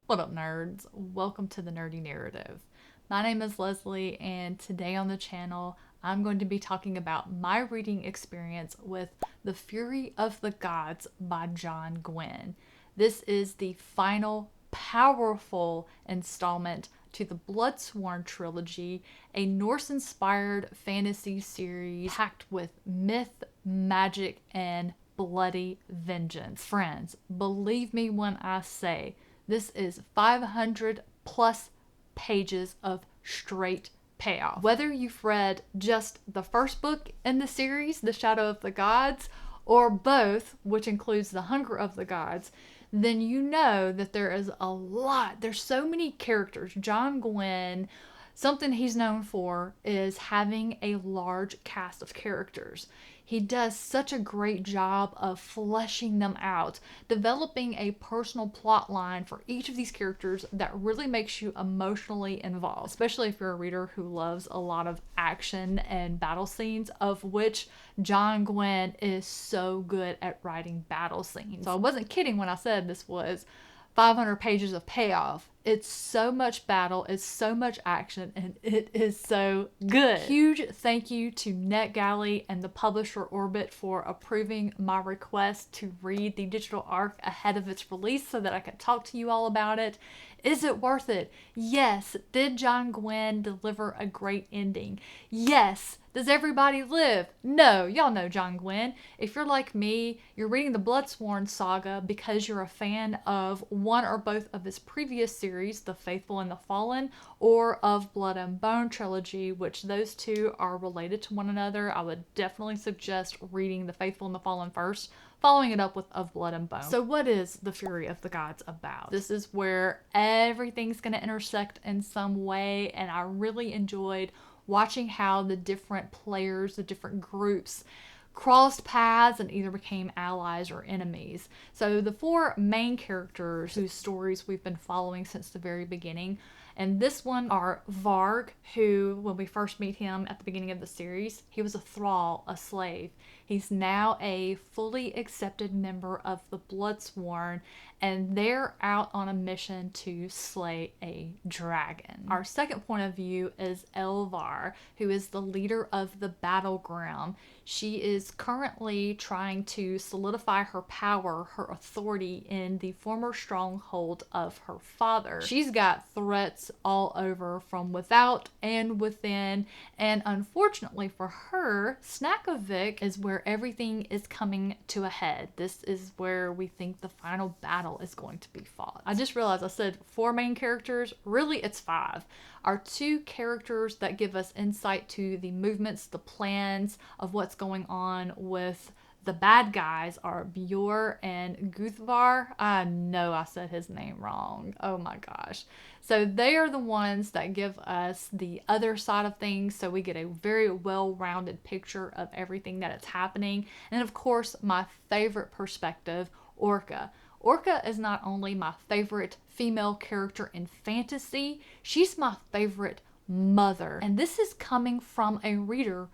What up, nerds? Welcome to the Nerdy Narrative. My name is Leslie, and today on the channel, I'm going to be talking about my reading experience with The Fury of the Gods by John Gwynne. This is the final, powerful installment to the Bloodsworn trilogy, a Norse-inspired fantasy series packed with myth, magic, and bloody vengeance. Friends, believe me when I say this is 500 plus pages of straight payoff. Whether you've read just the first book in the series, The Shadow of the Gods, or both, which includes The Hunger of the Gods, then you know that there is a lot. There's so many characters. John Gwynne, something he's known for is having a large cast of characters. He does such a great job of fleshing them out, developing a personal plot line for each of these characters that really makes you emotionally involved, especially if you're a reader who loves a lot of action and battle scenes, of which John Gwynne is so good at writing battle scenes. So I wasn't kidding when I said this was 500 pages of payoff. It's so much battle, it's so much action, and it is so good. Huge thank you to NetGalley and the publisher Orbit for approving my request to read the digital arc ahead of its release so that I could talk to you all about it. Is it worth it? Yes. Did John Gwynne deliver a great ending? Yes. Does everybody live? No. Y'all know John Gwynne. If you're like me, you're reading the Bloodsworn Saga because you're a fan of one or both of his previous series, The Faithful and the Fallen, or of Blood and Bone trilogy, which those two are related to one another. I would definitely suggest reading The Faithful and the Fallen first, following it up with Of Blood and Bone. So what is The Fury of the Gods about? This is where everything's going to intersect in some way, and I really enjoyed watching how the different players, the different groups, crossed paths and either became allies or enemies. So the four main characters whose stories we've been following since the very beginning, and this one are Varg, who, when we first meet him at the beginning of the series, he was a thrall, a slave. He's now a fully accepted member of the Bloodsworn, and they're out on a mission to slay a dragon. Our second point of view is Elvar, who is the leader of the battleground. She is currently trying to solidify her power, her authority in the former stronghold of her father. She's got threats all over from without and within, and unfortunately for her, Snakovic is where everything is coming to a head. This is where we think the final battle is going to be fought. I just realized I said four main characters. Really, it's five. Our two characters that give us insight to the movements, the plans of what's going on with the bad guys are Bjor and Guthvar. I know I said his name wrong. Oh my gosh. So they are the ones that give us the other side of things, so we get a very well-rounded picture of everything that is happening. And of course, my favorite perspective, Orca. Orca is not only my favorite female character in fantasy, she's my favorite mother. And this is coming from a reader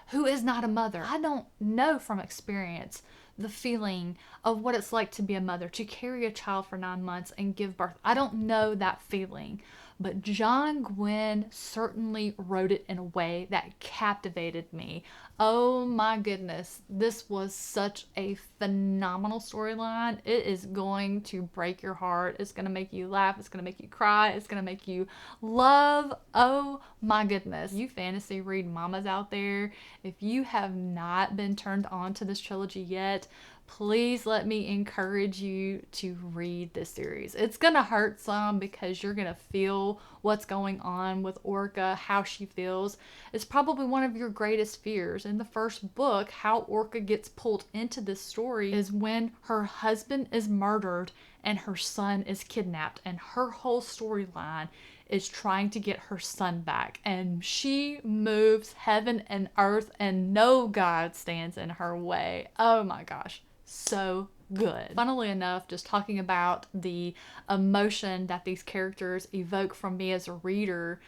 who is not a mother. I don't know from experience the feeling of what it's like to be a mother, to carry a child for 9 months and give birth. I don't know that feeling. But John Gwynne certainly wrote it in a way that captivated me. Oh my goodness, this was such a phenomenal storyline. It is going to break your heart. It's going to make you laugh. It's going to make you cry. It's going to make you love. Oh my goodness. You fantasy read mamas out there, if you have not been turned on to this trilogy yet, please let me encourage you to read this series. It's gonna hurt some because you're gonna feel what's going on with Orca, how she feels. It's probably one of your greatest fears. In the first book, how Orca gets pulled into this story is when her husband is murdered and her son is kidnapped, and her whole storyline is trying to get her son back, and she moves heaven and earth and no god stands in her way. Oh my gosh, so good. Funnily enough, just talking about the emotion that these characters evoke from me as a reader,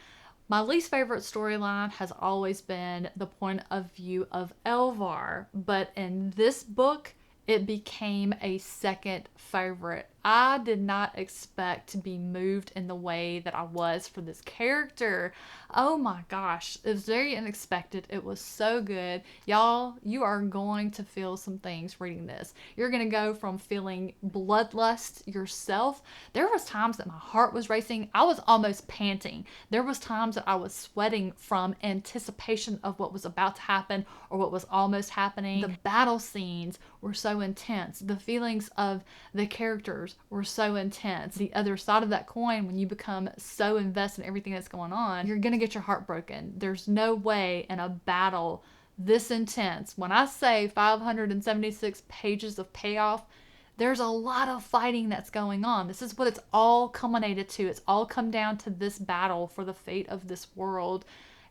my least favorite storyline has always been the point of view of Elvar, but in this book, it became a second favorite I did not expect to be moved in the way that I was for this character. Oh my gosh, it was very unexpected. It was so good. Y'all, you are going to feel some things reading this. You're going to go from feeling bloodlust yourself. There was times that my heart was racing. I was almost panting. There was times that I was sweating from anticipation of what was about to happen or what was almost happening. The battle scenes were so intense. The feelings of the characters were so intense. The other side of that coin, when you become so invested in everything that's going on, you're going to get your heart broken. There's no way in a battle this intense. When I say 576 pages of payoff, there's a lot of fighting that's going on. This is what it's all culminated to. It's all come down to this battle for the fate of this world.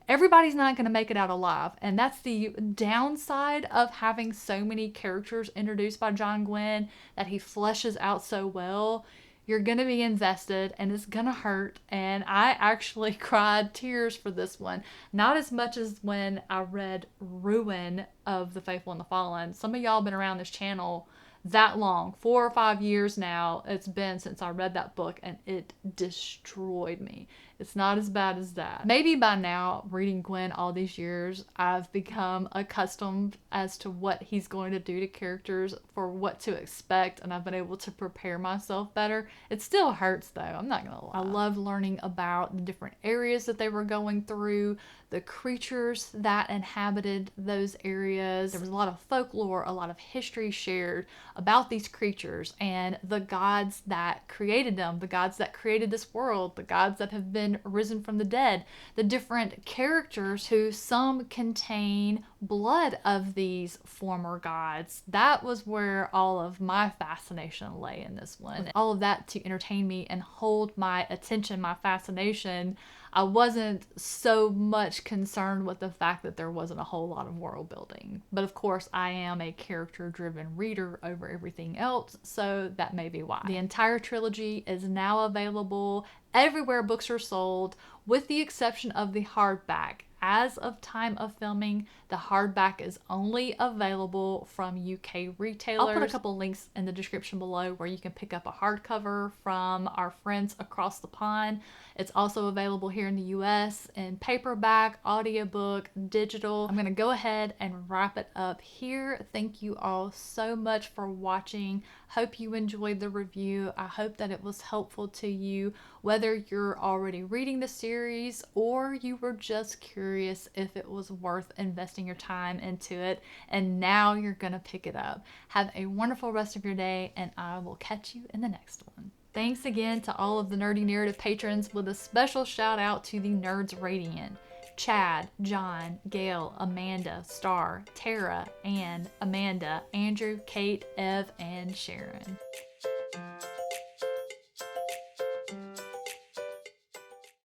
Everybody's not going to make it out alive. And that's the downside of having so many characters introduced by John Gwynne that he fleshes out so well. You're going to be invested and it's going to hurt. And I actually cried tears for this one. Not as much as when I read Ruin of the Faithful and the Fallen. Some of y'all been around this channel that long, 4 or 5 years now it's been since I read that book, and it destroyed me. It's not as bad as that. Maybe by now, reading Gwynne all these years, I've become accustomed as to what he's going to do to characters, for what to expect, and I've been able to prepare myself better. It still hurts though, I'm not gonna lie. I loved learning about the different areas that they were going through, the creatures that inhabited those areas. There was a lot of folklore, a lot of history shared about these creatures and the gods that created them, the gods that created this world, the gods that have been risen from the dead, the different characters who some contain blood of these former gods. That was where all of my fascination lay in this one. All of that to entertain me and hold my attention, my fascination. I wasn't so much concerned with the fact that there wasn't a whole lot of world building. But of course, I am a character-driven reader over everything else, so that may be why. The entire trilogy is now available everywhere books are sold, with the exception of the hardback. As of time of filming, the hardback is only available from UK retailers. I'll put a couple links in the description below where you can pick up a hardcover from our friends across the pond. It's also available here in the US in paperback, audiobook, digital. I'm gonna go ahead and wrap it up here. Thank you all so much for watching. Hope you enjoyed the review. I hope that it was helpful to you, whether you're already reading the series or you were just curious if it was worth investing your time into it, and now you're gonna pick it up. Have a wonderful rest of your day, and I will catch you in the next one. Thanks again to all of the Nerdy Narrative patrons, with a special shout out to the Nerds Radiant: Chad, John, Gail, Amanda, Star, Tara, Ann, Amanda, Andrew, Kate, Ev, and Sharon.